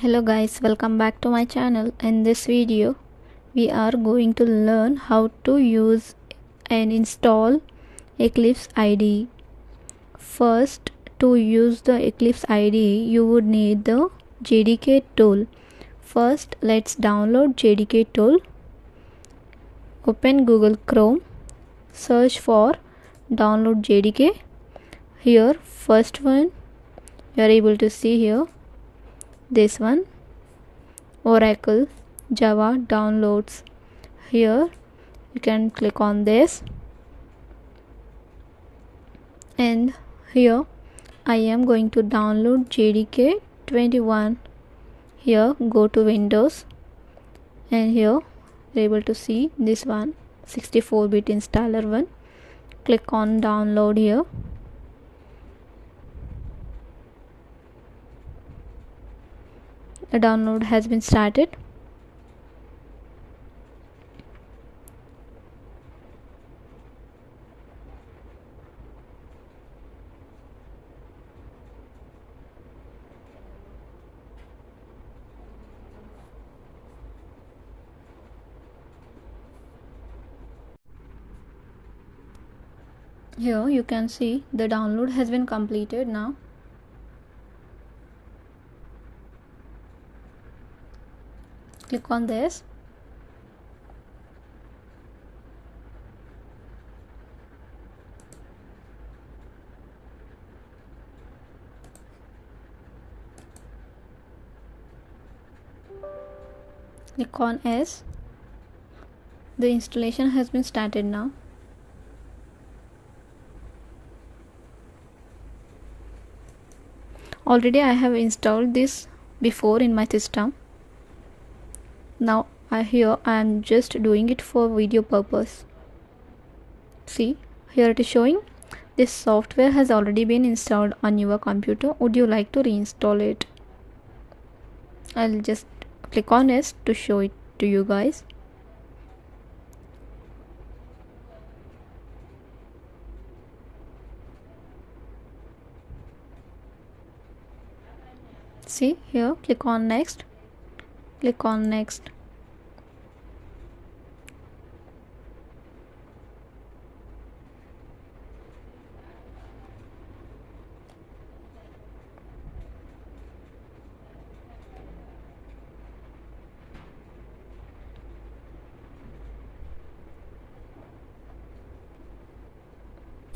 Hello guys, welcome back to my channel. In this video we are going to learn how to use and install Eclipse IDE. First, to use the Eclipse IDE you would need the JDK tool. First, let's download JDK tool. Open Google Chrome, search for download JDK. Here first one you are able to see here, this one, Oracle Java downloads. Here you can click on this, and here I am going to download JDK 21. Here go to Windows, and here you're able to see this one, 64-bit installer one. Click on download. Here the download has been started. Here you can see the download has been completed now. Click on this. Click on S. The installation has been started now. Already I have installed this before in my system. Now here I am just doing it for video purpose. See, here it is showing this software has already been installed on your computer. Would you like to reinstall it? I'll just click on S to show it to you guys. See, here click on next. Click on next.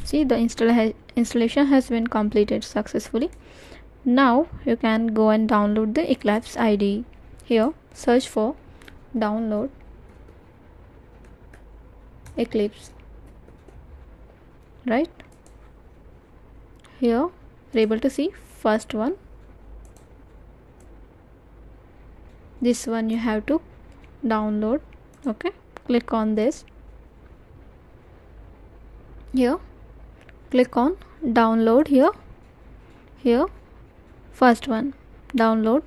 See, the installation has been completed successfully. Now you can go and download the Eclipse IDE. Here search for download Eclipse. Right here you're able to see first one. This one you have to download. Okay, click on this. Here click on download. Here first one, download.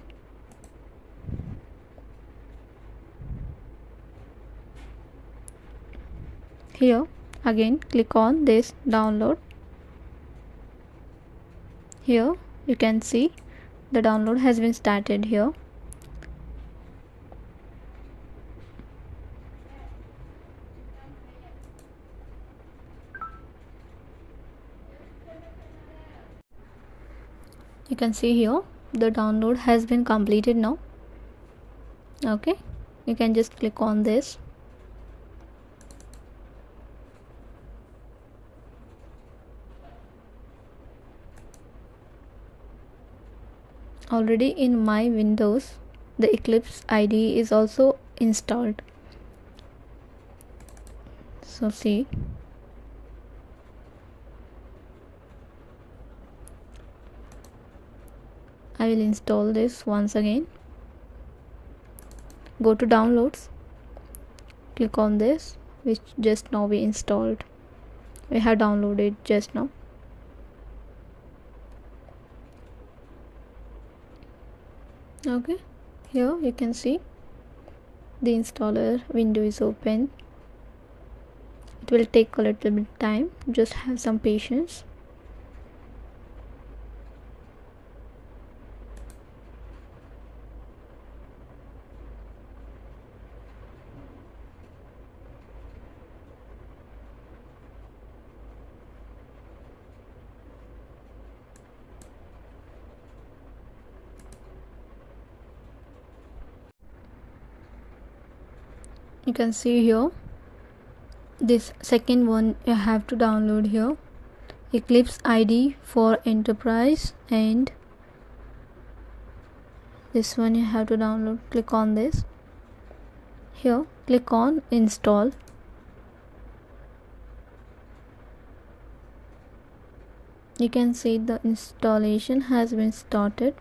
Here again click on this, download. Here you can see the download has been started. Here you can see here the download has been completed now. Okay, you can just click on this. Already in my Windows the Eclipse IDE is also installed. So see, I will install this once again. Go to downloads, click on this, which just now we installed. We have downloaded just now. Okay, here you can see the installer window is open. It will take a little bit time, just have some patience. You can see here this second one you have to download here, Eclipse IDE for Enterprise, and this one you have to download. Click on this. Here click on install. You can see the installation has been started.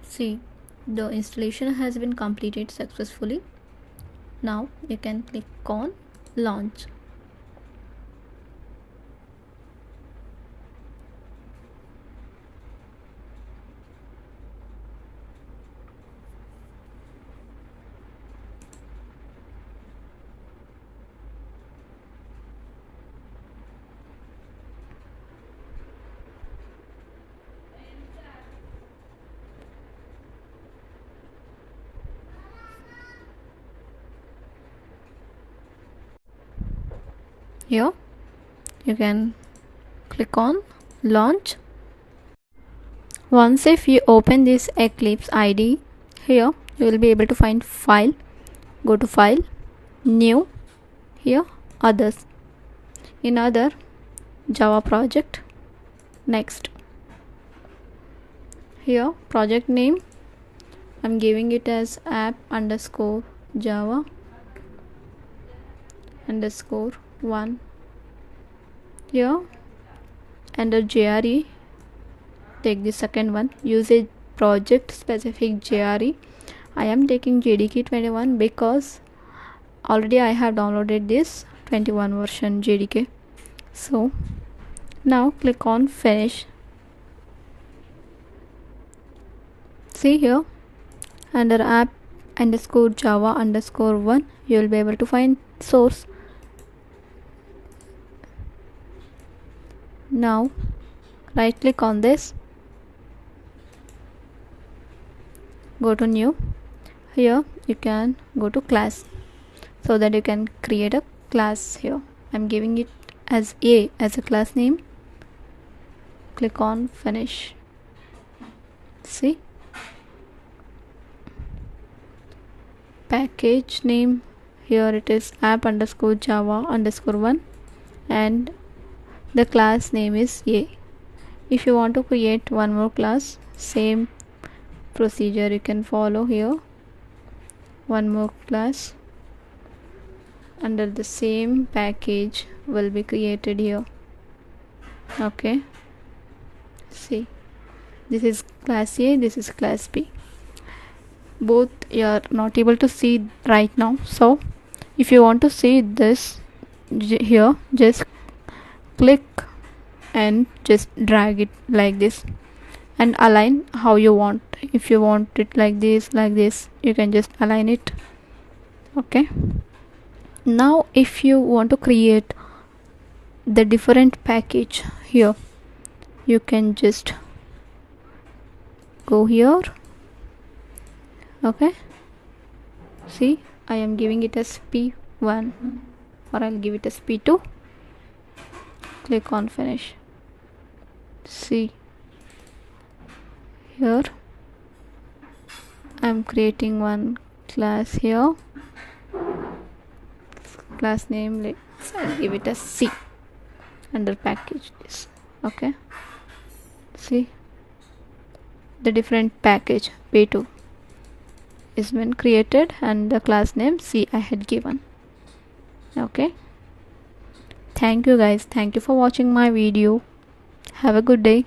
See, the installation has been completed successfully. Now you can click on launch. Here you can click on launch. Once if you open this Eclipse IDE, here you will be able to find file. Go to file, new, here others. In other, Java project, next. Here project name I'm giving it as app underscore Java underscore 1. Here under JRE take the second one, usage project specific JRE. I am taking JDK 21 because already I have downloaded this 21 version JDK. So now click on finish. See here under app underscore Java underscore 1 you will be able to find source. Now right click on this, go to new. Here you can go to class so that you can create a class. Here I'm giving it as A as a class name. Click on finish. See, package name here it is app underscore Java underscore 1 and the class name is A. If you want to create one more class, same procedure you can follow. Here one more class under the same package will be created here. Okay, see, this is class A, this is class B. Both you are not able to see right now, so if you want to see this here, just click and just drag it like this and align how you want. If you want it like this, you can just align it. Okay, now if you want to create the different package here, you can just go here. Okay, see, I am giving it as P1, or I'll give it as P2. Click on finish. See, here I'm creating one class here. Class name, let's give it as C under package this. Okay, see, the different package P2 is been created and the class name C I had given. Okay, thank you guys, thank you for watching my video. Have a good day.